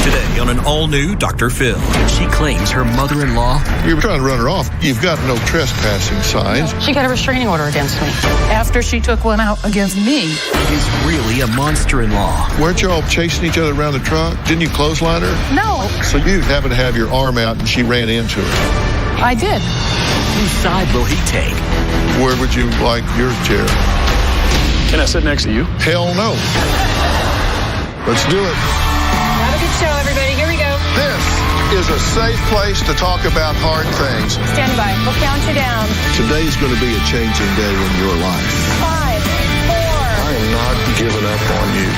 Today on an all-new Dr. Phil. She claims her mother-in-law. You were trying to run her off. You've got no trespassing signs. She got a restraining order against me after she took one out against me. Is really a monster-in-law. Weren't y'all chasing each other around the truck? Didn't you clothesline her? No. So you happened to have your arm out and she ran into her. I did. Whose side will he take? Where would you like your chair? Can I sit next to you? Hell no. Let's do it. Have a good show, everybody. Here we go. This is a safe place to talk about hard things. Stand by. We'll count you down. Today's going to be a changing day in your life. 5, 4. I am not giving up on you.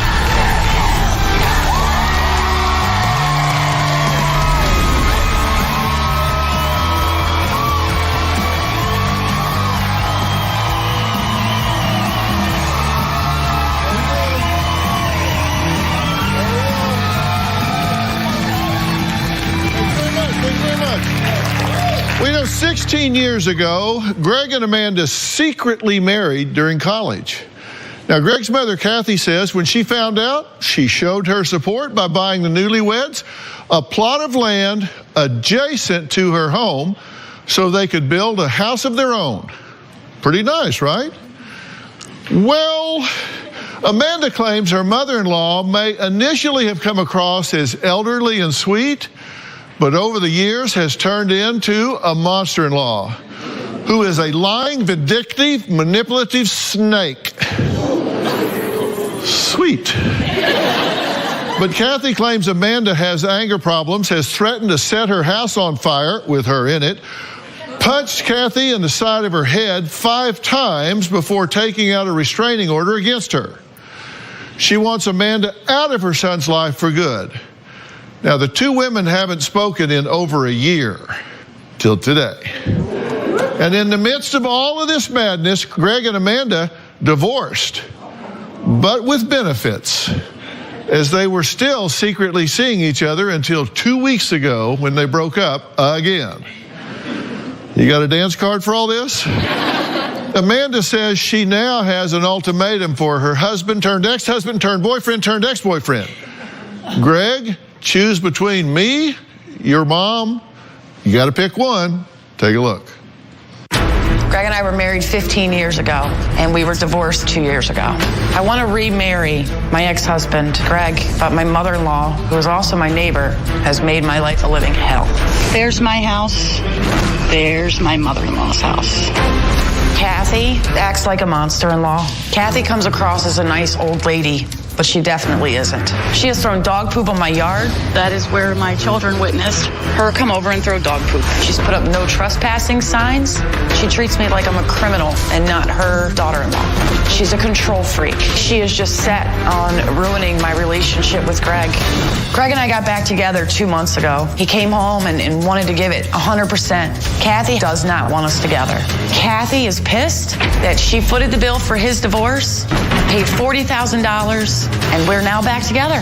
We know 16 years ago, Greg and Amanda secretly married during college. Now, Greg's mother, Kathy, says when she found out, she showed her support by buying the newlyweds a plot of land adjacent to her home so they could build a house of their own. Pretty nice, right? Well, Amanda claims her mother-in-law may initially have come across as elderly and sweet, but over the years has turned into a monster-in-law who is a lying, vindictive, manipulative snake. Sweet. But Kathy claims Amanda has anger problems, has threatened to set her house on fire with her in it, punched Kathy in the side of her head 5 times before taking out a restraining order against her. She wants Amanda out of her son's life for good. Now, the two women haven't spoken in over a year, till today. And in the midst of all of this madness, Greg and Amanda divorced, but with benefits, as they were still secretly seeing each other until 2 weeks ago when they broke up again. You got a dance card for all this? Amanda says she now has an ultimatum for her husband turned ex-husband turned boyfriend turned ex-boyfriend. Greg, choose between me, your mom. You got to pick one. Take a look. Greg and I were married 15 years ago, and we were divorced 2 years ago. I want to remarry my ex-husband, Greg, but my mother-in-law, who is also my neighbor, has made my life a living hell. There's my house. There's my mother-in-law's house. Kathy acts like a monster-in-law. Kathy comes across as a nice old lady, but she definitely isn't. She has thrown dog poop on my yard. That is where my children witnessed her come over and throw dog poop. She's put up no trespassing signs. She treats me like I'm a criminal and not her daughter-in-law. She's a control freak. She is just set on ruining my relationship with Greg. Greg and I got back together 2 months ago. He came home and wanted to give it 100%. Kathy does not want us together. Kathy is pissed that she footed the bill for his divorce, paid $40,000, and we're now back together.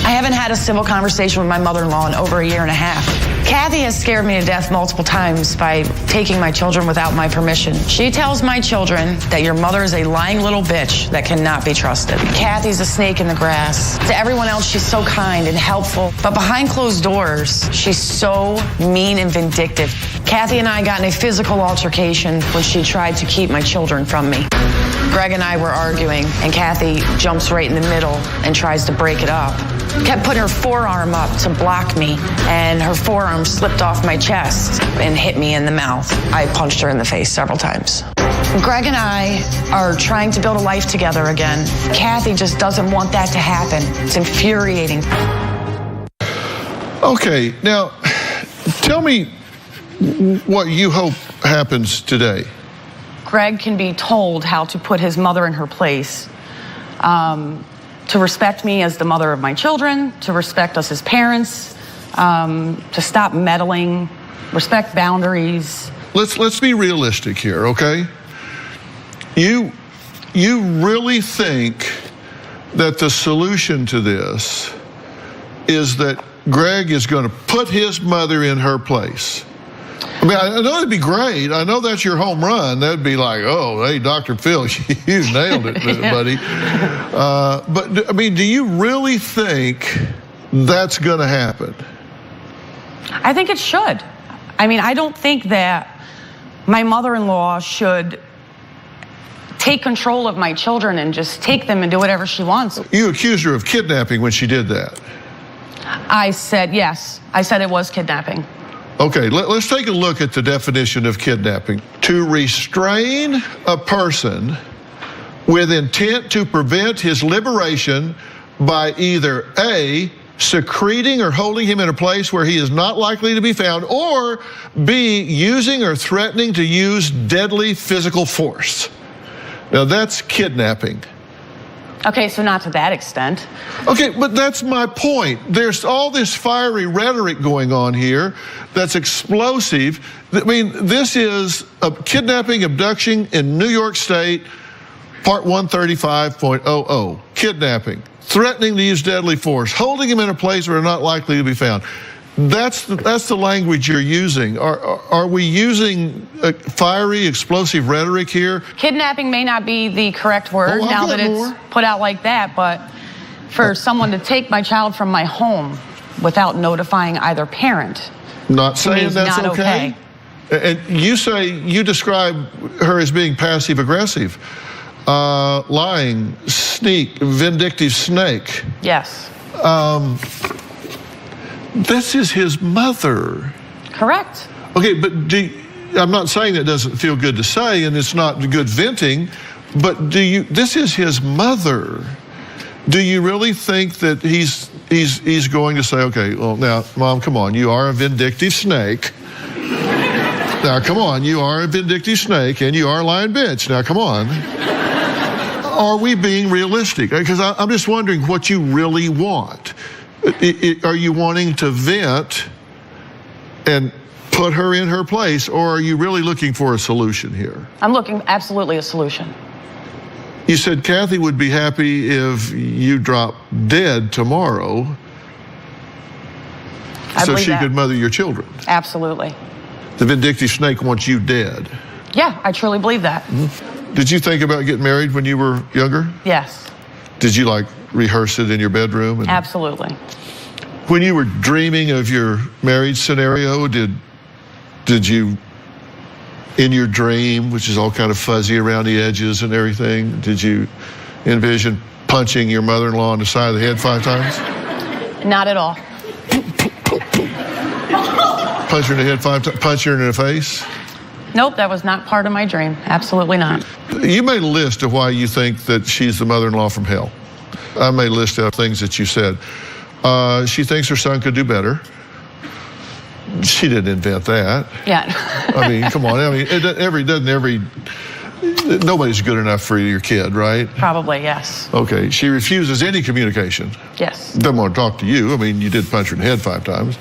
I haven't had a civil conversation with my mother-in-law in over 1.5 years. Kathy has scared me to death multiple times by taking my children without my permission. She tells my children that your mother is a lying little bitch that cannot be trusted. Kathy's a snake in the grass. To everyone else, she's so kind and helpful, but behind closed doors, she's so mean and vindictive. Kathy and I got in a physical altercation when she tried to keep my children from me. Greg and I were arguing, and Kathy jumps right in the middle and tries to break it up. Kept putting her forearm up to block me, and her forearm slipped off my chest and hit me in the mouth. I punched her in the face several times. Greg and I are trying to build a life together again. Kathy just doesn't want that to happen. It's infuriating. Okay, now, tell me what you hope happens today. Greg can be told how to put his mother in her place, to respect me as the mother of my children, to respect us as parents, to stop meddling, respect boundaries. Let's be realistic here, okay? You really think that the solution to this is that Greg is going to put his mother in her place? I mean, I know it'd be great. I know that's your home run. That'd be like, oh, hey, Dr. Phil, you nailed it, buddy. But, I mean, do you really think that's going to happen? I think it should. I mean, I don't think that my mother-in-law should take control of my children and just take them and do whatever she wants. You accused her of kidnapping when she did that. I said yes. I said it was kidnapping. Okay, let's take a look at the definition of kidnapping. To restrain a person with intent to prevent his liberation by either A, secreting or holding him in a place where he is not likely to be found, or B, using or threatening to use deadly physical force. Now that's kidnapping. Okay, so not to that extent. Okay, but that's my point. There's all this fiery rhetoric going on here that's explosive. I mean, this is a kidnapping, abduction in New York State, Part 135.00. Kidnapping, threatening to use deadly force, holding him in a place where they're not likely to be found. That's the language you're using. Are we using fiery, explosive rhetoric here? Kidnapping may not be the correct word now that it's put out like that, but for someone to take my child from my home without notifying either parent, not saying that's not okay. And you say, you describe her as being passive aggressive, lying, sneak, vindictive snake. Yes. This is his mother. Correct. Okay, but I'm not saying it doesn't feel good to say, and it's not good venting, but this is his mother. Do you really think that he's going to say, okay, well, now, Mom, come on, you are a vindictive snake. Now, come on, you are a vindictive snake, and you are a lying bitch. Now, come on. Are we being realistic? Because I'm just wondering what you really want. Are you wanting to vent and put her in her place, or are you really looking for a solution here? I'm looking absolutely a solution. You said Kathy would be happy if you dropped dead tomorrow so she could mother your children. Absolutely. The vindictive snake wants you dead. Yeah, I truly believe that. Mm-hmm. Did you think about getting married when you were younger? Yes. Did you rehearse it in your bedroom? Absolutely. When you were dreaming of your marriage scenario, did you, in your dream, which is all kind of fuzzy around the edges and everything, did you envision punching your mother-in-law on the side of the head 5 times? Not at all. Punch her in the head 5 times? Punch her in the face? Nope, that was not part of my dream. Absolutely not. You made a list of why you think that she's the mother-in-law from hell. I made a list of things that you said. She thinks her son could do better. She didn't invent that. Yeah. I mean, come on. I mean, nobody's good enough for your kid, right? Probably, yes. Okay. She refuses any communication. Yes. Doesn't want to talk to you. I mean, you did punch her in the head 5 times.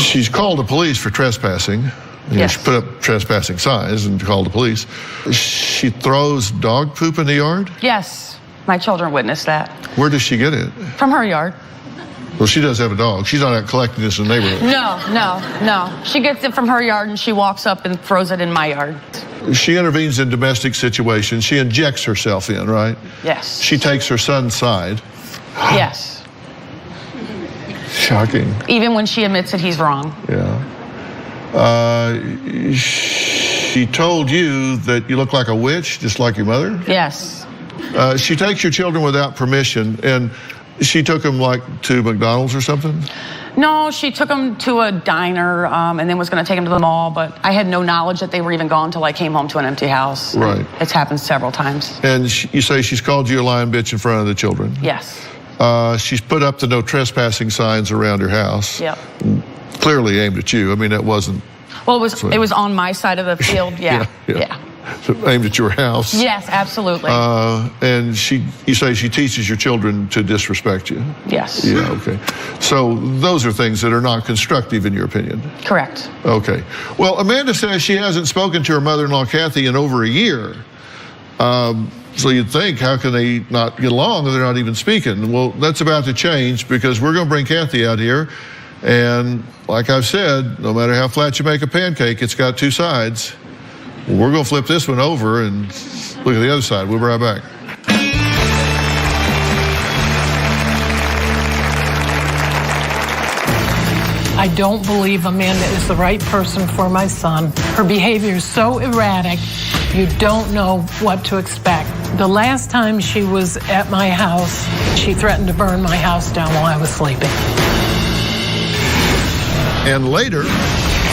She's called the police for trespassing. Yes. She put up trespassing signs and called the police. She throws dog poop in the yard? Yes. My children witnessed that. Where does she get it? From her yard. Well, she does have a dog. She's not out collecting this in the neighborhood. No. She gets it from her yard and she walks up and throws it in my yard. She intervenes in domestic situations. She injects herself in, right? Yes. She takes her son's side. Yes. Shocking. Even when she admits that he's wrong. Yeah. She told you that you look like a witch, just like your mother? Yes. She takes your children without permission, and she took them to McDonald's or something? No, she took them to a diner and then was going to take them to the mall, but I had no knowledge that they were even gone until I came home to an empty house. Right. It's happened several times. And you say she's called you a lying bitch in front of the children? Yes. She's put up the no trespassing signs around her house. Yep. Clearly aimed at you. I mean, that wasn't... Well, it was on my side of the field, yeah. So aimed at your house. Yes, absolutely. And you say she teaches your children to disrespect you. Yes. Yeah, okay. So those are things that are not constructive in your opinion. Correct. Okay. Well, Amanda says she hasn't spoken to her mother-in-law, Kathy, in over a year. So you'd think, how can they not get along if they're not even speaking? Well, that's about to change because we're going to bring Kathy out here. And like I've said, no matter how flat you make a pancake, it's got 2 sides. We're going to flip this one over and look at the other side. We'll be right back. I don't believe Amanda is the right person for my son. Her behavior is so erratic, you don't know what to expect. The last time she was at my house, she threatened to burn my house down while I was sleeping. And later,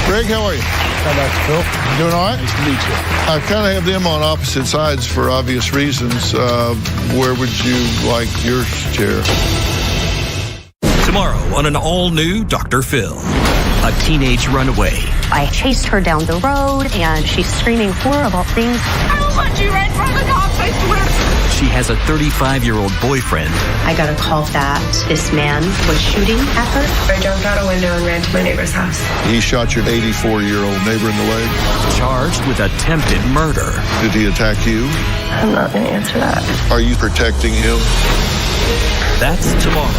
Greg, how are you? How about you, Phil? Doing all right? Nice to meet you. I kind of have them on opposite sides for obvious reasons. Where would you like your chair? Tomorrow on an all-new Dr. Phil. A teenage runaway. I chased her down the road, and she's screaming horrible things. I will let you right from the cops, I swear. She has a 35-year-old boyfriend. I got a call that this man was shooting at her. I jumped out a window and ran to my neighbor's house. He shot your 84-year-old neighbor in the leg. Charged with attempted murder. Did he attack you? I'm not going to answer that. Are you protecting him? That's tomorrow.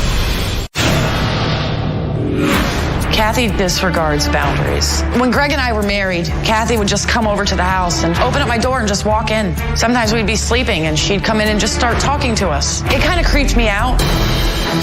Kathy disregards boundaries. When Greg and I were married, Kathy would just come over to the house and open up my door and just walk in. Sometimes we'd be sleeping and she'd come in and just start talking to us. It kind of creeped me out.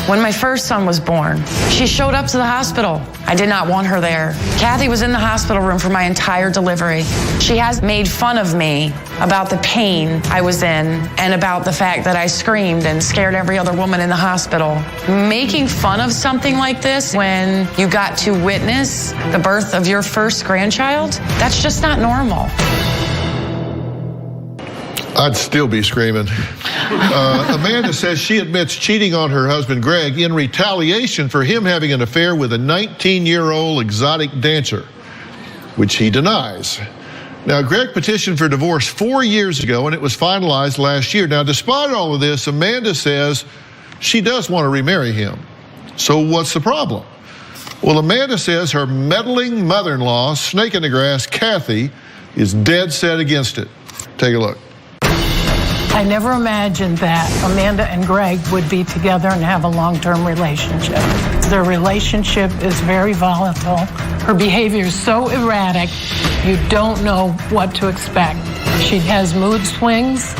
When my first son was born, she showed up to the hospital. I did not want her there. Kathy was in the hospital room for my entire delivery. She has made fun of me about the pain I was in and about the fact that I screamed and scared every other woman in the hospital. Making fun of something like this when you got to witness the birth of your first grandchild, that's just not normal. I'd still be screaming. Amanda says she admits cheating on her husband, Greg, in retaliation for him having an affair with a 19-year-old exotic dancer, which he denies. Now, Greg petitioned for divorce 4 years ago, and it was finalized last year. Now, despite all of this, Amanda says she does want to remarry him. So what's the problem? Well, Amanda says her meddling mother-in-law, snake in the grass, Kathy, is dead set against it. Take a look. I never imagined that Amanda and Greg would be together and have a long-term relationship. Their relationship is very volatile. Her behavior is so erratic, you don't know what to expect. She has mood swings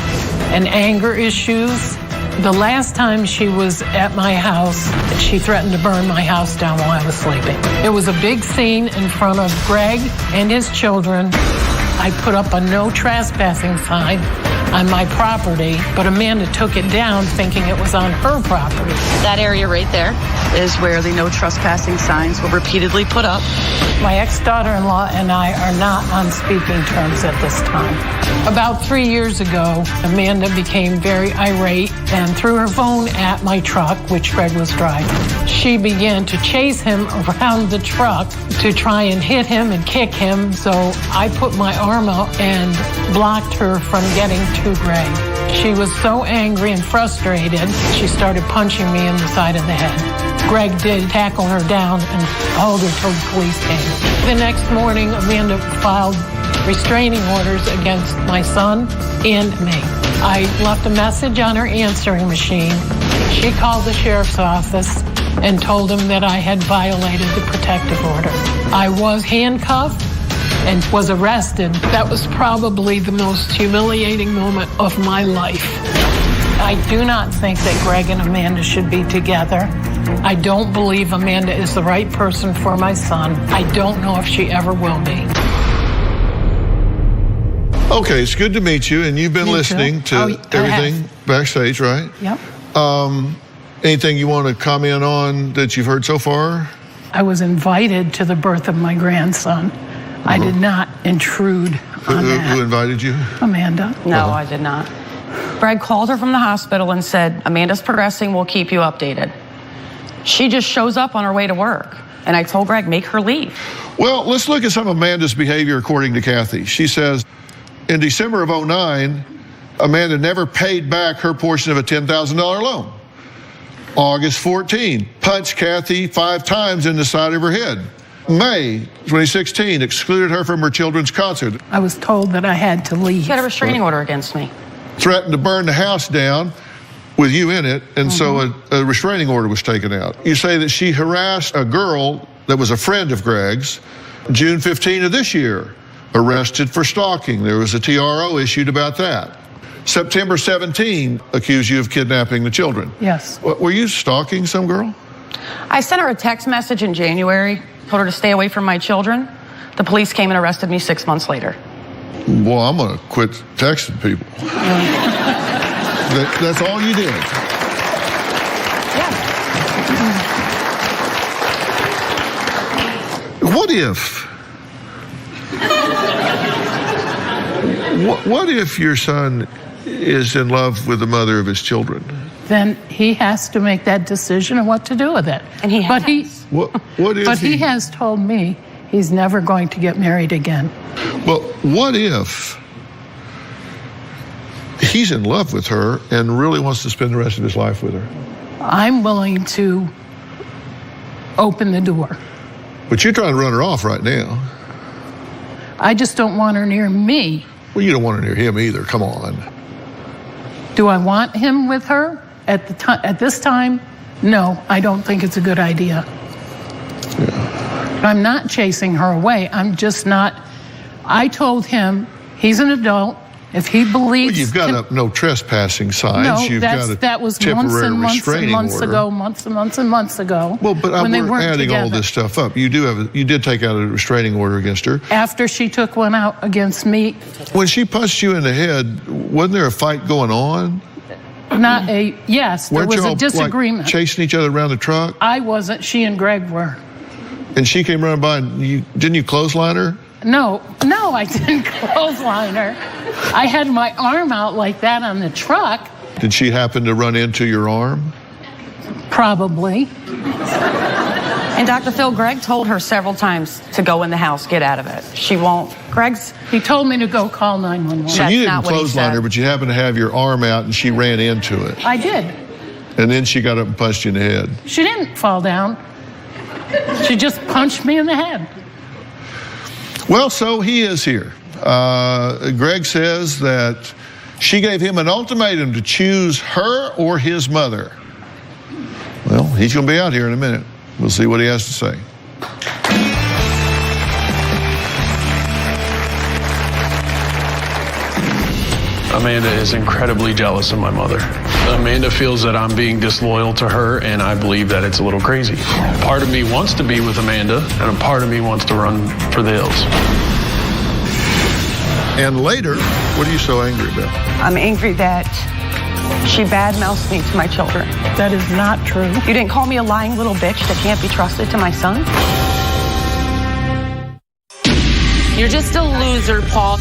and anger issues. The last time she was at my house, she threatened to burn my house down while I was sleeping. It was a big scene in front of Greg and his children. I put up a no trespassing sign on my property, but Amanda took it down thinking it was on her property. That area right there is where the no trespassing signs were repeatedly put up. My ex-daughter-in-law and I are not on speaking terms at this time. About 3 years ago, Amanda became very irate and threw her phone at my truck, which Greg was driving. She began to chase him around the truck to try and hit him and kick him, so I put my arm out and blocked her from getting to Greg. She was so angry and frustrated, she started punching me in the side of the head. Greg did tackle her down and hauled her till the police came. The next morning, Amanda filed restraining orders against my son and me. I left a message on her answering machine. She called the sheriff's office and told him that I had violated the protective order. I was handcuffed and was arrested. That was probably the most humiliating moment of my life. I do not think that Greg and Amanda should be together. I don't believe Amanda is the right person for my son. I don't know if she ever will be. Okay, it's good to meet you, and you've been listening to everything backstage, right? Yep. Anything you want to comment on that you've heard so far? I was invited to the birth of my grandson. I did not intrude on that. Who invited you? Amanda. No, I did not. Greg called her from the hospital and said, Amanda's progressing, we'll keep you updated. She just shows up on her way to work. And I told Greg, make her leave. Well, let's look at some of Amanda's behavior according to Kathy. She says, in December of 2009, Amanda never paid back her portion of a $10,000 loan. August 14, punched Kathy 5 times in the side of her head. May 2016, excluded her from her children's concert. I was told that I had to leave. She had a restraining order against me. Threatened to burn the house down with you in it, and so a restraining order was taken out. You say that she harassed a girl that was a friend of Greg's. June 15 of this year, arrested for stalking. There was a TRO issued about that. September 17, accused you of kidnapping the children. Yes. Were you stalking some girl? I sent her a text message in January told her to stay away from my children. The police came and arrested me 6 months later. Well, I'm going to quit texting people. That's all you did? Yeah. What if your son is in love with the mother of his children? Then he has to make that decision of what to do with it. And he has. But he has told me he's never going to get married again. Well, what if he's in love with her and really wants to spend the rest of his life with her? I'm willing to open the door. But you're trying to run her off right now. I just don't want her near me. Well, you don't want her near him either. Come on. Do I want him with her at this time? No, I don't think it's a good idea. Yeah. I'm not chasing her away. I'm just not. I told him he's an adult. If he believes, well, you've got up no trespassing signs. No, You've got a that was temporary months and months and months order. ago, months and months and months ago. Well, but when they we're weren't adding together. all this stuff up. You did take out a restraining order against her. After she took one out against me. When she punched you in the head, wasn't there a fight going on? Yes, there was a disagreement. Like, chasing each other around the truck? I wasn't. She and Greg were. And she came running by, and didn't you clothesline her? No, I didn't clothesline her. I had my arm out like that on the truck. Did she happen to run into your arm? Probably. And Dr. Phil, Greg told her several times to go in the house, get out of it. She won't. He told me to go call 911. So you didn't clothesline her, but you happened to have your arm out and she ran into it. I did. And then she got up and punched you in the head. She didn't fall down. She just punched me in the head. Well, so he is here. Greg says that she gave him an ultimatum to choose her or his mother. Well, he's going to be out here in a minute. We'll see what he has to say. Amanda is incredibly jealous of my mother. Amanda feels that I'm being disloyal to her, and I believe that it's a little crazy. Part of me wants to be with Amanda, and a part of me wants to run for the hills. And later, what are you so angry about? I'm angry that she badmouthed me to my children. That is not true. You didn't call me a lying little bitch that can't be trusted to my son? You're just a loser, Paul.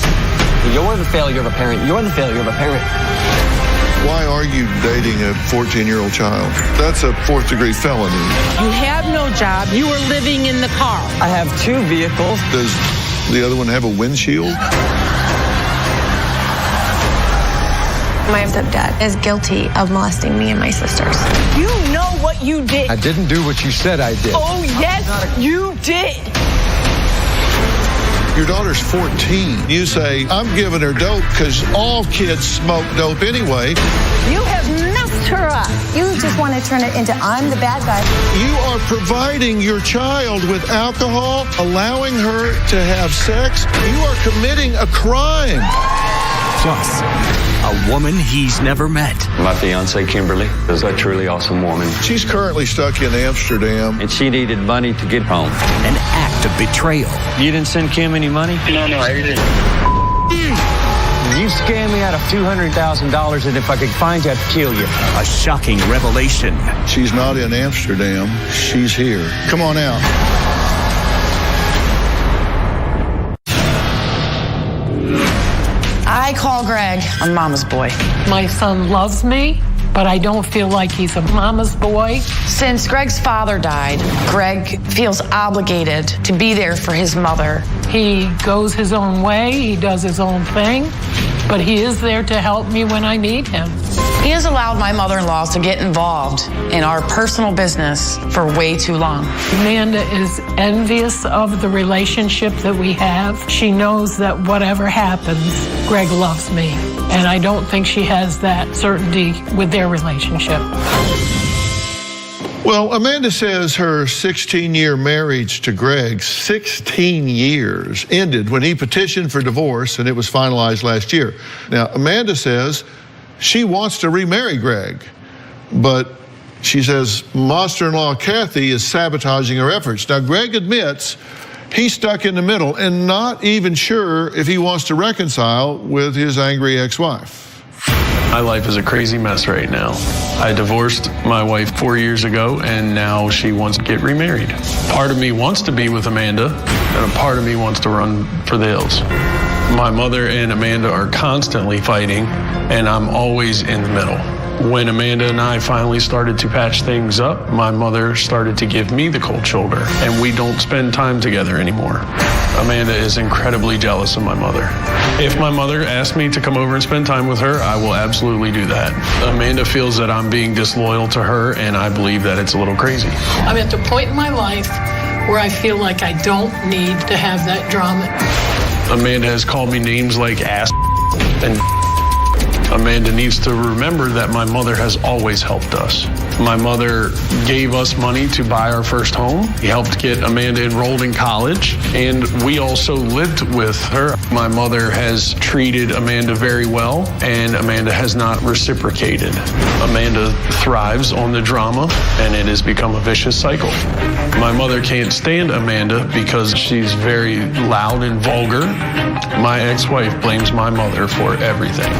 You're the failure of a parent. You're the failure of a parent. Why are you dating a 14-year-old child? That's a 4th-degree felony. You have no job. You are living in the car. I have 2 vehicles. Does the other one have a windshield? My stepdad is guilty of molesting me and my sisters. You know what you did. I didn't do what you said I did. Oh, yes, you did. Your daughter's 14. You say, I'm giving her dope because all kids smoke dope anyway. You have messed her up. You just want to turn it into I'm the bad guy. You are providing your child with alcohol, allowing her to have sex. You are committing a crime. Plus, a woman he's never met. My fiance, Kimberly, is a truly awesome woman. She's currently stuck in Amsterdam. And she needed money to get home. An act of betrayal. You didn't send Kim any money? No, I didn't. You scammed me out of $200,000, and if I could find you, I'd kill you. A shocking revelation. She's not in Amsterdam. She's here. Come on out. I call Greg a mama's boy. My son loves me, but I don't feel like he's a mama's boy. Since Greg's father died, Greg feels obligated to be there for his mother. He goes his own way, he does his own thing, but he is there to help me when I need him. He has allowed my mother-in-law to get involved in our personal business for way too long. Amanda is envious of the relationship that we have. She knows that whatever happens, Greg loves me. And I don't think she has that certainty with their relationship. Well, Amanda says her 16-year marriage to Greg, 16 years, ended when he petitioned for divorce, and it was finalized last year. Now, Amanda says she wants to remarry Greg, but She says, monster-in-law Kathy is sabotaging her efforts. Now, Greg admits he's stuck in the middle and not even sure if he wants to reconcile with his angry ex-wife. My life is a crazy mess right now. I divorced my wife 4 years ago, and now she wants to get remarried. Part of me wants to be with Amanda, and a part of me wants to run for the hills. My mother and Amanda are constantly fighting, and I'm always in the middle. When Amanda and I finally started to patch things up, my mother started to give me the cold shoulder, and we don't spend time together anymore. Amanda is incredibly jealous of my mother. If my mother asks me to come over and spend time with her, I will absolutely do that. Amanda feels that I'm being disloyal to her, and I believe that it's a little crazy. I'm at the point in my life where I feel like I don't need to have that drama. Amanda has called me names like ass and Amanda needs to remember that my mother has always helped us. My mother gave us money to buy our first home. He helped get Amanda enrolled in college, and we also lived with her. My mother has treated Amanda very well, and Amanda has not reciprocated. Amanda thrives on the drama, and it has become a vicious cycle. My mother can't stand Amanda because she's very loud and vulgar. My ex-wife blames my mother for everything.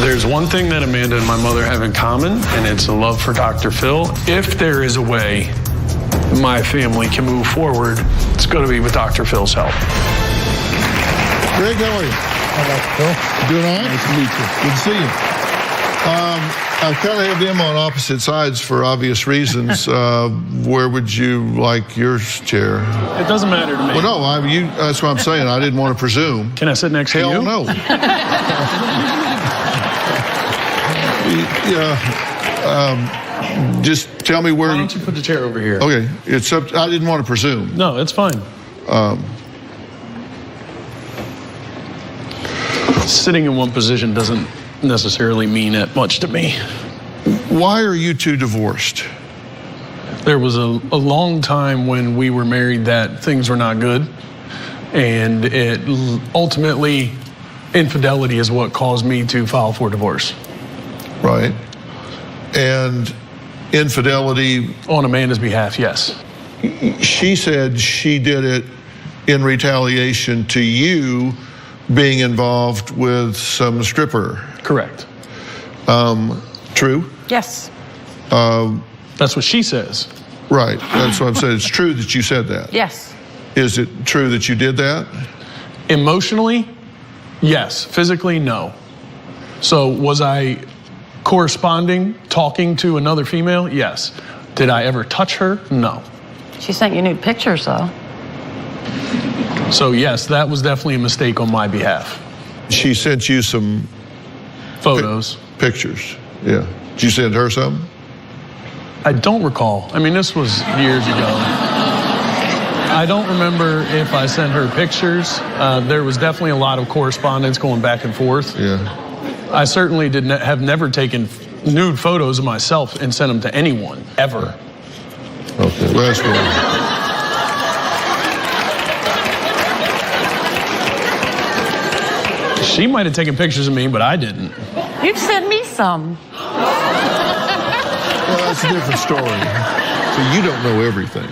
There's one thing that Amanda and my mother have in common, and it's a love for Dr. Phil. If there is a way my family can move forward, it's going to be with Dr. Phil's help. Greg, how are you? How about Phil? Doing all right? Nice to meet you. Good to see you. I kind of have them on opposite sides for obvious reasons. Where would you like your chair? It doesn't matter to me. Well, no, that's what I'm saying. I didn't want to presume. Can I sit next to you? Hell no. Just tell me where. Why don't you put the chair over here? Okay, it's up. I didn't want to presume. No, it's fine. Sitting in one position doesn't necessarily mean that much to me. Why are you two divorced? There was a long time when we were married that things were not good, and it ultimately, infidelity is what caused me to file for divorce. Right. And infidelity on Amanda's behalf, yes. She said she did it in retaliation to you being involved with some stripper. Correct. True? Yes. That's what she says. Right. That's what I'm saying. It's true that you said that. Yes. Is it true that you did that? Emotionally, yes. Physically, no. So was I corresponding, talking to another female? Yes. Did I ever touch her? No. She sent you nude pictures, though. So yes, that was definitely a mistake on my behalf. She sent you some photos. Pictures, yeah. Did you send her some? I don't recall. I mean, this was years ago. I don't remember if I sent her pictures. There was definitely a lot of correspondence going back and forth. Yeah. I certainly have never taken nude photos of myself and sent them to anyone, ever. Okay, well, that's good. She might have taken pictures of me, but I didn't. You've sent me some. Well, that's a different story. So you don't know everything.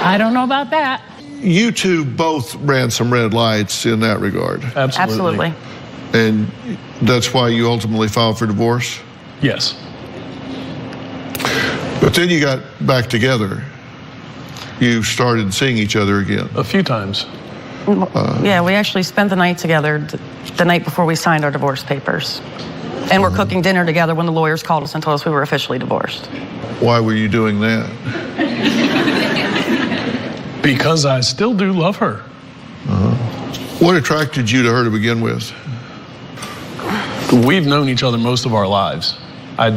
I don't know about that. You two both ran some red lights in that regard. Absolutely. And that's why you ultimately filed for divorce? Yes. But then you got back together. You started seeing each other again. A few times. Yeah, we actually spent the night together the night before we signed our divorce papers. And we're cooking dinner together when the lawyers called us and told us we were officially divorced. Why were you doing that? Because I still do love her. What attracted you to her to begin with? We've known each other most of our lives. I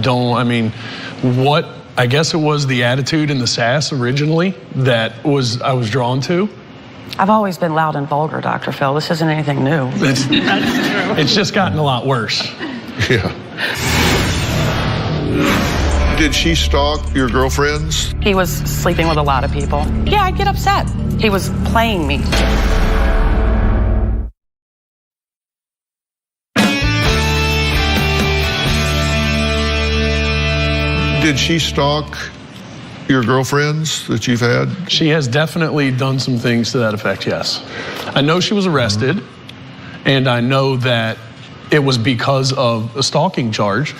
guess it was the attitude and the sass originally that I was drawn to. I've always been loud and vulgar, Dr. Phil. This isn't anything new. That's true. It's just gotten a lot worse. Yeah. Did she stalk your girlfriends? He was sleeping with a lot of people. Yeah, I'd get upset. He was playing me. Did she stalk your girlfriends that you've had? She has definitely done some things to that effect, yes. I know she was arrested, and I know that it was because of a stalking charge.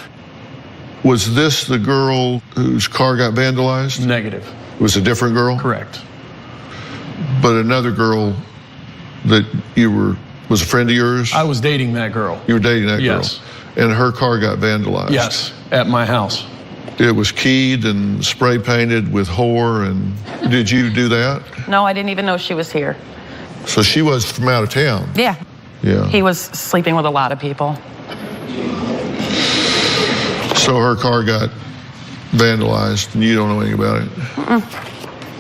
Was this the girl whose car got vandalized? Negative. It was a different girl? Correct. But another girl that was a friend of yours? I was dating that girl. You were dating that girl? Yes. And her car got vandalized? Yes, at my house. It was keyed and spray painted with whore, and did you do that? No, I didn't even know she was here. So she was from out of town? Yeah. Yeah. He was sleeping with a lot of people. So her car got vandalized, and you don't know anything about it?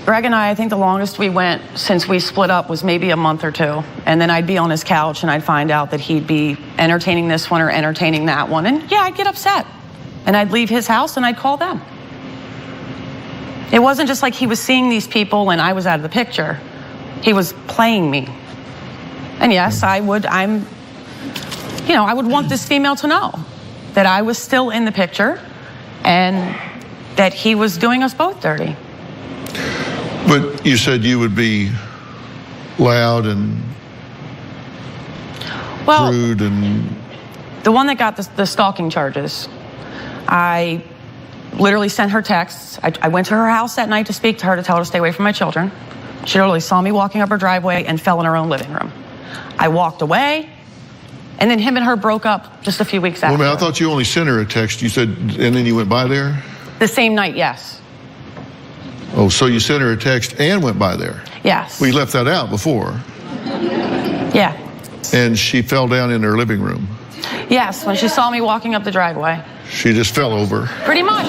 Greg and I think the longest we went since we split up was maybe a month or two. And then I'd be on his couch and I'd find out that he'd be entertaining this one or entertaining that one. And yeah, I'd get upset. And I'd leave his house and I'd call them. It wasn't just like he was seeing these people and I was out of the picture. He was playing me. And yes, I would want this female to know that I was still in the picture and that he was doing us both dirty. But you said you would be loud and rude and... The one that got the stalking charges, I literally sent her texts. I went to her house that night to speak to her to tell her to stay away from my children. She literally saw me walking up her driveway and fell in her own living room. I walked away, and then him and her broke up just a few weeks after. Well, I thought you only sent her a text. You said, and then you went by there? The same night, yes. Oh, so you sent her a text and went by there? Yes. We left that out before. Yeah. And she fell down in her living room? Yes, when she saw me walking up the driveway. She just fell over? Pretty much.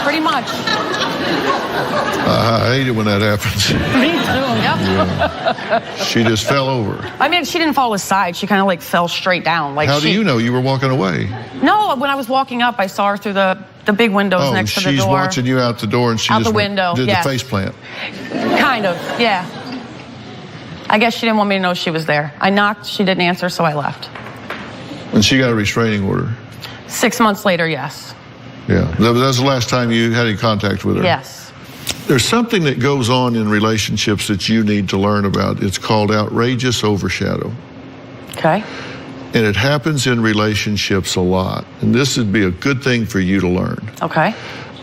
Pretty much. I hate it when that happens. Me too. Yep. Yeah. She just fell over. I mean, she didn't fall aside. She kind of like fell straight down. Like How do you know? You were walking away? No, when I was walking up, I saw her through the big windows next to the door. She's watching you out the door and she out just the window, did yes. the face plant. Kind of, yeah. I guess she didn't want me to know she was there. I knocked, she didn't answer, so I left. And she got a restraining order? 6 months later, yes. Yeah, that was the last time you had any contact with her? Yes. There's something that goes on in relationships that you need to learn about. It's called outrageous overshadow. Okay. And it happens in relationships a lot. And this would be a good thing for you to learn. Okay.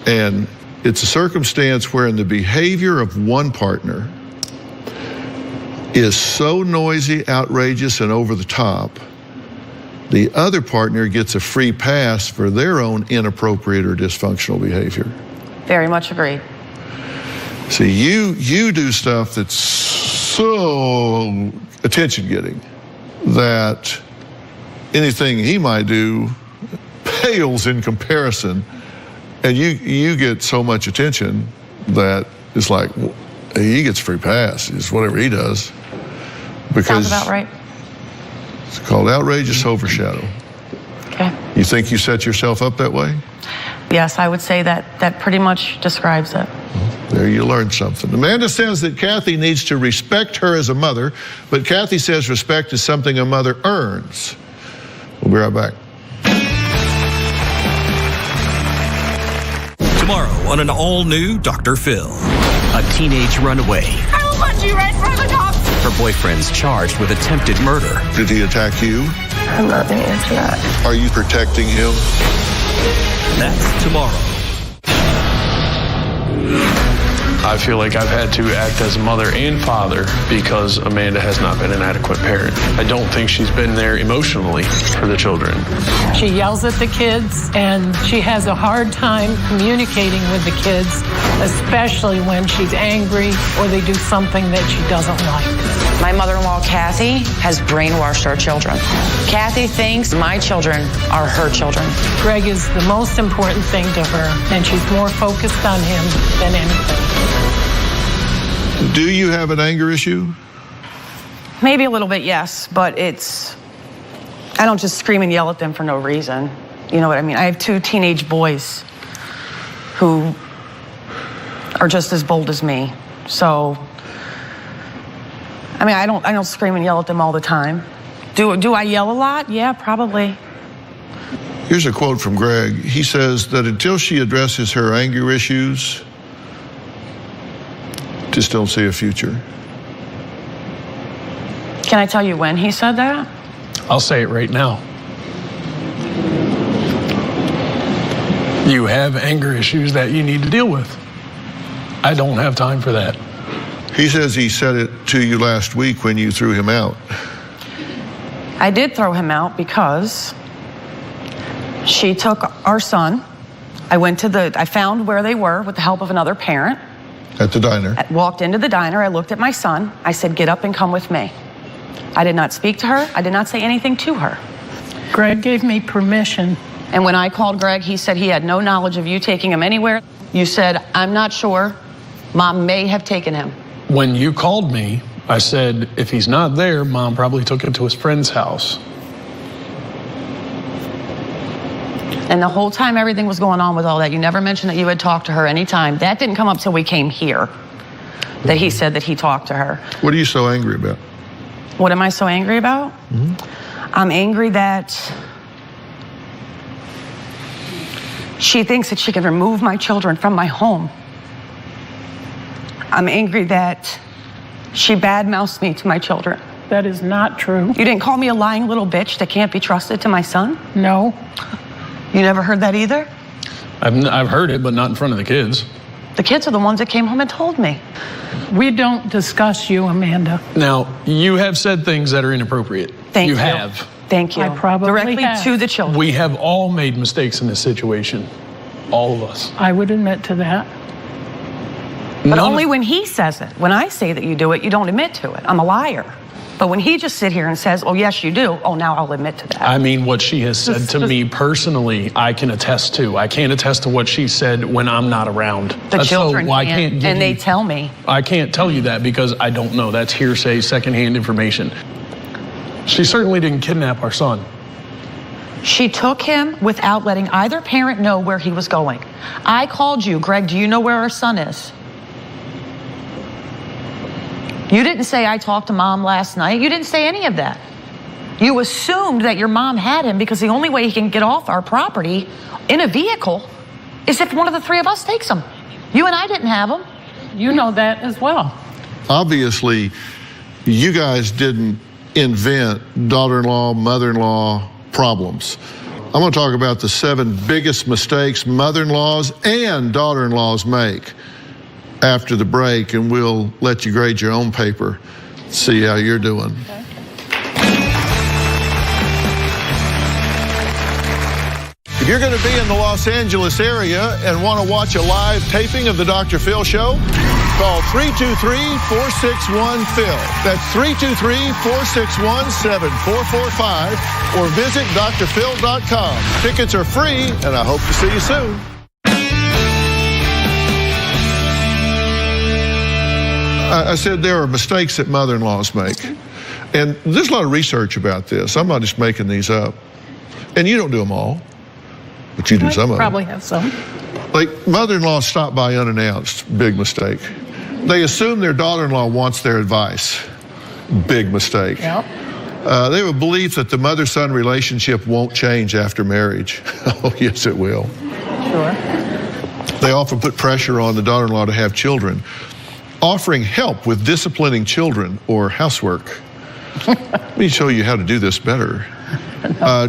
And it's a circumstance wherein the behavior of one partner is so noisy, outrageous, and over the top, the other partner gets a free pass for their own inappropriate or dysfunctional behavior. Very much agreed. See, you do stuff that's so attention-getting that anything he might do pales in comparison, and you get so much attention that it's like he gets free pass. It's whatever he does. Because sounds about right. It's called outrageous overshadow. Okay. You think you set yourself up that way? Yes, I would say that pretty much describes it. There you learned something. Amanda says that Kathy needs to respect her as a mother, but Kathy says respect is something a mother earns. We'll be right back. Tomorrow on an all-new Dr. Phil. A teenage runaway. I will punch you right in front of the cops. Her boyfriend's charged with attempted murder. Did he attack you? I'm not going to answer that. Are you protecting him? That's tomorrow. I feel like I've had to act as a mother and father because Amanda has not been an adequate parent. I don't think she's been there emotionally for the children. She yells at the kids, and she has a hard time communicating with the kids, especially when she's angry or they do something that she doesn't like. My mother-in-law, Kathy, has brainwashed our children. Kathy thinks my children are her children. Greg is the most important thing to her, and she's more focused on him than anything. Do you have an anger issue? Maybe a little bit, yes, but I don't just scream and yell at them for no reason. You know what I mean? I have 2 teenage boys who are just as bold as me. So, I mean, I don't scream and yell at them all the time. Do I yell a lot? Yeah, probably. Here's a quote from Greg. He says that until she addresses her anger issues, just don't see a future. Can I tell you when he said that? I'll say it right now. You have anger issues that you need to deal with. I don't have time for that. He says he said it to you last week when you threw him out. I did throw him out because she took our son. I found where they were with the help of another parent. At the diner. I walked into the diner. I looked at my son. I said, get up and come with me. I did not speak to her. I did not say anything to her. Greg gave me permission. And when I called Greg, he said he had no knowledge of you taking him anywhere. You said, I'm not sure. Mom may have taken him. When you called me, I said, if he's not there, Mom probably took him to his friend's house. And the whole time everything was going on with all that, you never mentioned that you had talked to her any time. That didn't come up till we came here, that he said that he talked to her. What are you so angry about? What am I so angry about? I'm angry that she thinks that she can remove my children from my home. I'm angry that she badmouths me to my children. That is not true. You didn't call me a lying little bitch that can't be trusted to my son? No. You never heard that either? I've heard it, but not in front of the kids. The kids are the ones that came home and told me. We don't discuss you, Amanda. Now, you have said things that are inappropriate. Thank you. You have. Thank you. I probably Directly have. to the children. We have all made mistakes in this situation. All of us. I would admit to that. But only when he says it. When I say that you do it, you don't admit to it. I'm a liar. But when he just sit here and says, oh, yes, you do, oh, now I'll admit to that. I mean, what she has said to me personally, I can attest to. I can't attest to what she said when I'm not around. The children so I can't, can't give and they you, tell me. I can't tell you that because I don't know. That's hearsay, secondhand information. She certainly didn't kidnap our son. She took him without letting either parent know where he was going. I called you, Greg, do you know where our son is? You didn't say, I talked to Mom last night. You didn't say any of that. You assumed that your mom had him because the only way he can get off our property in a vehicle is if one of the three of us takes him. You and I didn't have him. You know that as well. Obviously, you guys didn't invent daughter-in-law, mother-in-law problems. I'm going to talk about the 7 biggest mistakes mother-in-laws and daughter-in-laws make after the break, and we'll let you grade your own paper, see how you're doing. Okay. If you're going to be in the Los Angeles area and want to watch a live taping of the Dr. Phil Show, call 323-461-PHIL. That's 323-461-7445, or visit drphil.com. Tickets are free, and I hope to see you soon. I said there are mistakes that mother-in-laws make. And there's a lot of research about this. I'm not just making these up. And you don't do them all, but you do some of them. Probably have some. Like, mother-in-law stop by unannounced, big mistake. They assume their daughter-in-law wants their advice, big mistake. Yep. They have a belief that the mother-son relationship won't change after marriage. Oh, yes, it will. Sure. They often put pressure on the daughter-in-law to have children, offering help with disciplining children or housework. Let me show you how to do this better.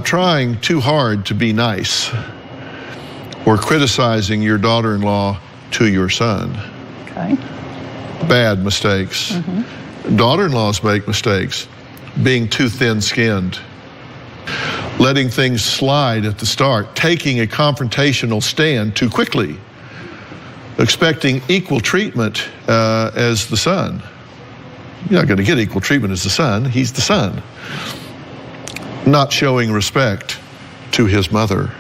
Trying too hard to be nice, or criticizing your daughter-in-law to your son. Okay. Bad mistakes. Daughter-in-laws make mistakes. Being too thin-skinned. Letting things slide at the start. Taking a confrontational stand too quickly. Expecting equal treatment as the son. You're not going to get equal treatment as the son. He's the son. Not showing respect to his mother.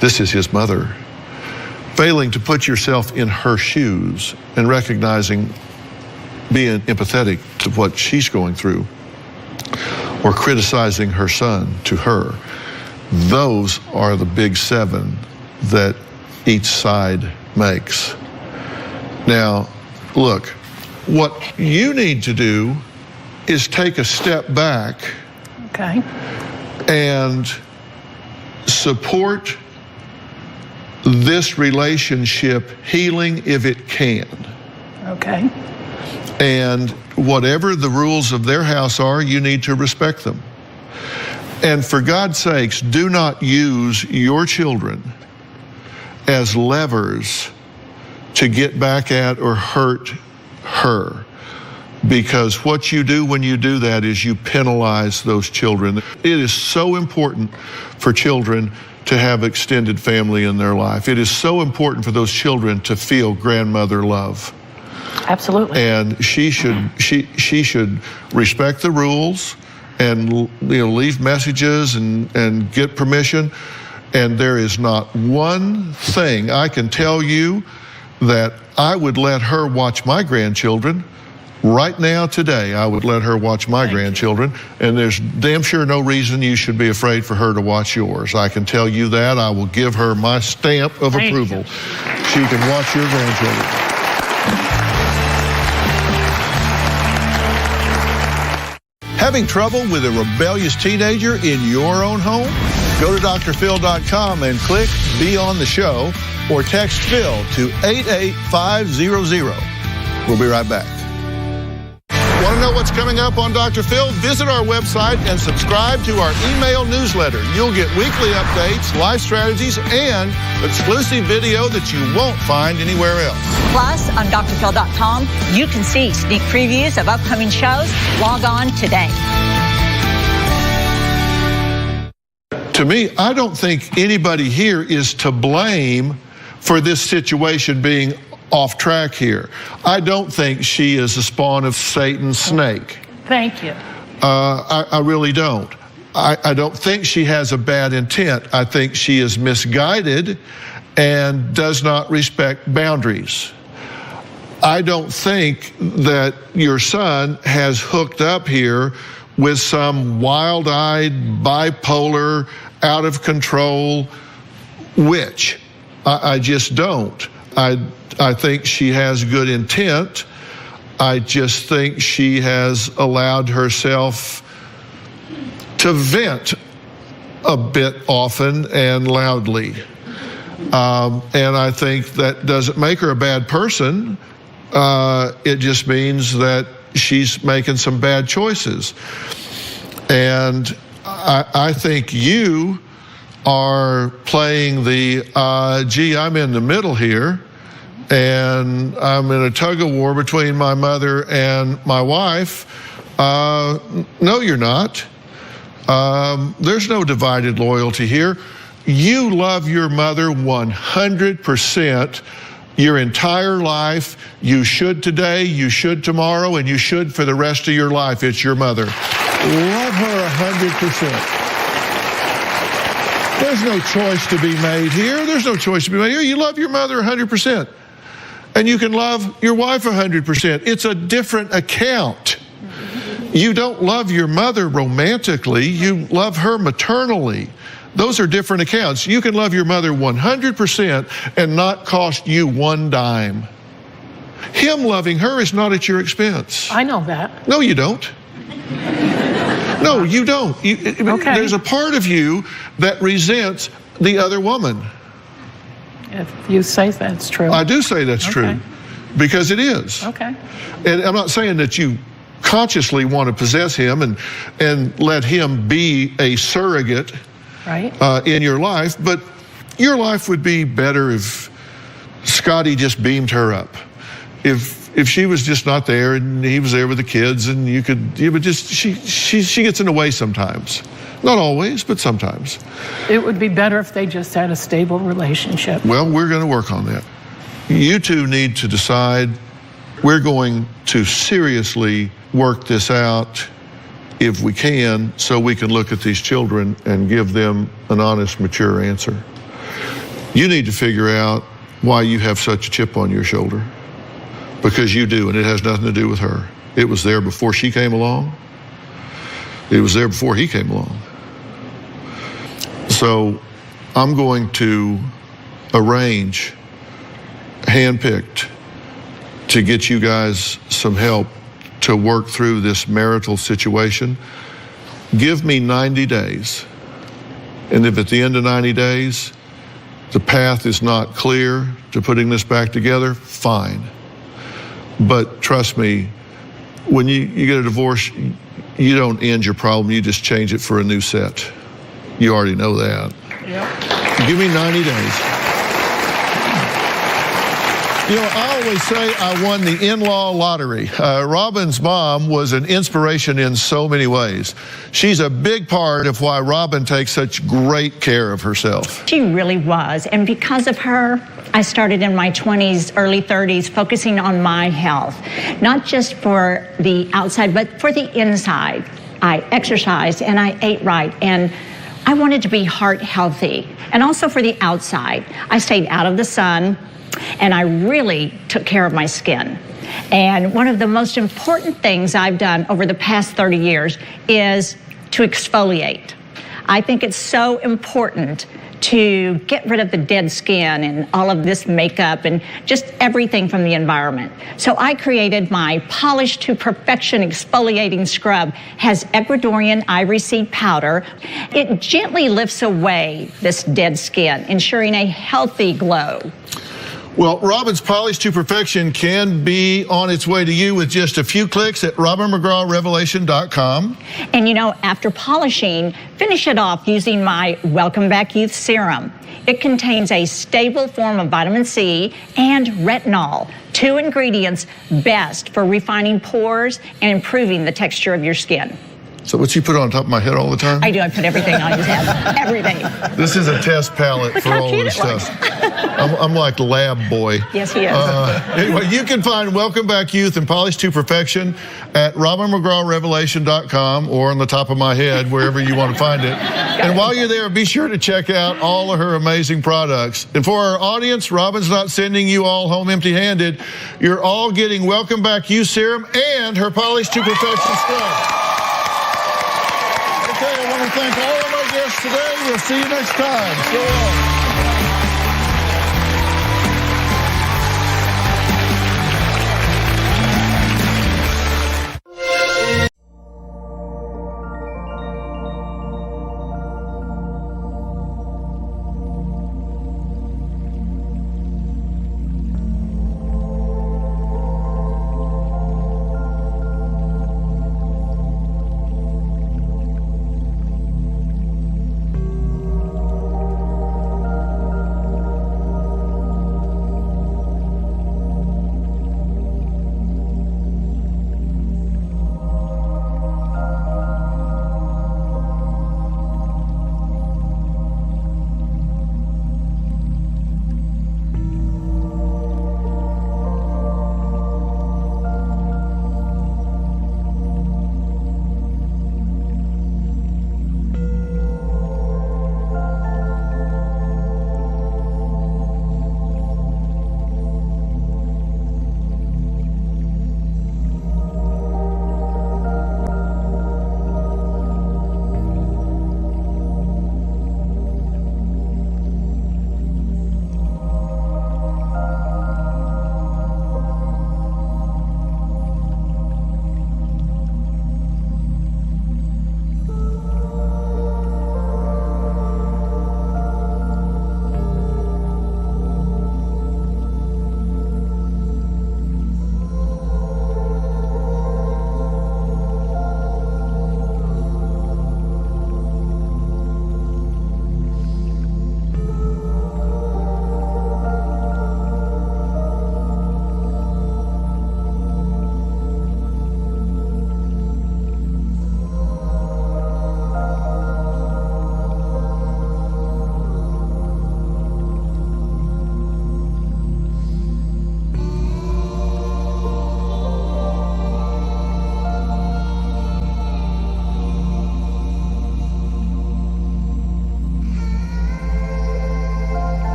This is his mother. Failing to put yourself in her shoes and recognizing, being empathetic to what she's going through. Or criticizing her son to her. Those are the big 7 that each side makes. Now, look, what you need to do is take a step back Okay. and support this relationship healing if it can. Okay. And whatever the rules of their house are, you need to respect them. And for God's sakes, do not use your children as levers to get back at or hurt her. Because what you do when you do that is you penalize those children. It is so important for children to have extended family in their life. It is so important for those children to feel grandmother love. Absolutely. And she should respect the rules and leave messages and get permission. And there is not one thing I can tell you that I would let her watch my grandchildren. Right now, today, I would let her watch my grandchildren, and there's damn sure no reason you should be afraid for her to watch yours. I can tell you that. I will give her my stamp of approval. She can watch your grandchildren. Having trouble with a rebellious teenager in your own home? Go to drphil.com and click Be on the Show, or text Phil to 88500. We'll be right back. Want to know what's coming up on Dr. Phil? Visit our website and subscribe to our email newsletter. You'll get weekly updates, life strategies, and exclusive video that you won't find anywhere else. Plus, on drphil.com, you can see sneak previews of upcoming shows. Log on today. To me, I don't think anybody here is to blame for this situation being off track here. I don't think she is a spawn of Satan's snake. Thank you. I really don't. I don't think she has a bad intent. I think she is misguided and does not respect boundaries. I don't think that your son has hooked up here with some wild-eyed, bipolar, out-of-control witch. I just don't. I think she has good intent. I just think she has allowed herself to vent a bit often and loudly. And I think that doesn't make her a bad person. It just means that she's making some bad choices. And I think you are playing the, gee, I'm in the middle here, and I'm in a tug of war between my mother and my wife. No, you're not. There's no divided loyalty here. You love your mother 100% your entire life. You should today, you should tomorrow, and you should for the rest of your life. It's your mother. Love her 100%. There's no choice to be made here. There's no choice to be made here. You love your mother 100%. And you can love your wife 100%. It's a different account. You don't love your mother romantically. You love her maternally. Those are different accounts. You can love your mother 100% and not cost you one dime. Him loving her is not at your expense. I know that. No, you don't. No, you don't. Okay. There's a part of you that resents the other woman. If you say that's true. I do say that's true, because it is. Okay. And I'm not saying that you consciously want to possess him and let him be a surrogate in your life, but your life would be better if Scotty just beamed her up. If she was just not there and he was there with the kids, and you would just, she gets in the way sometimes. Not always, but sometimes. It would be better if they just had a stable relationship. Well, we're going to work on that. You two need to decide. We're going to seriously work this out if we can, so we can look at these children and give them an honest, mature answer. You need to figure out why you have such a chip on your shoulder. Because you do, and it has nothing to do with her. It was there before she came along. It was there before he came along. So I'm going to arrange, handpicked, to get you guys some help to work through this marital situation. Give me 90 days. And if at the end of 90 days, the path is not clear to putting this back together, fine. But trust me, when you get a divorce, you don't end your problem, you just change it for a new set. You already know that. Yep. Give me 90 days. You know, I always say I won the in-law lottery. Robin's mom was an inspiration in so many ways. She's a big part of why Robin takes such great care of herself. She really was. And because of her, I started in my 20s, early 30s, focusing on my health, not just for the outside, but for the inside. I exercised and I ate right, and I wanted to be heart healthy. And also for the outside, I stayed out of the sun, and I really took care of my skin. And one of the most important things I've done over the past 30 years is to exfoliate. I think it's so important to get rid of the dead skin and all of this makeup and just everything from the environment. So I created my Polish to Perfection Exfoliating Scrub. Has Ecuadorian ivory seed powder. It gently lifts away this dead skin, ensuring a healthy glow. Well, Robin's Polish to Perfection can be on its way to you with just a few clicks at robinmcgrawrevelation.com. And you know, after polishing, finish it off using my Welcome Back Youth Serum. It contains a stable form of vitamin C and retinol, 2 ingredients best for refining pores and improving the texture of your skin. So what you put on top of my head all the time? I do. I put everything on his head. Everything. This is a test palette for all this stuff. I'm like lab boy. Yes, he is. Anyway, you can find Welcome Back Youth and Polish to Perfection at robinmcgrawrevelation.com or on the top of my head, wherever you want to find it. And while you're there, be sure to check out all of her amazing products. And for our audience, Robin's not sending you all home empty-handed. You're all getting Welcome Back Youth Serum and her Polish to Perfection Scrub. Okay, I want to thank all of my guests today. We'll see you next time. So long.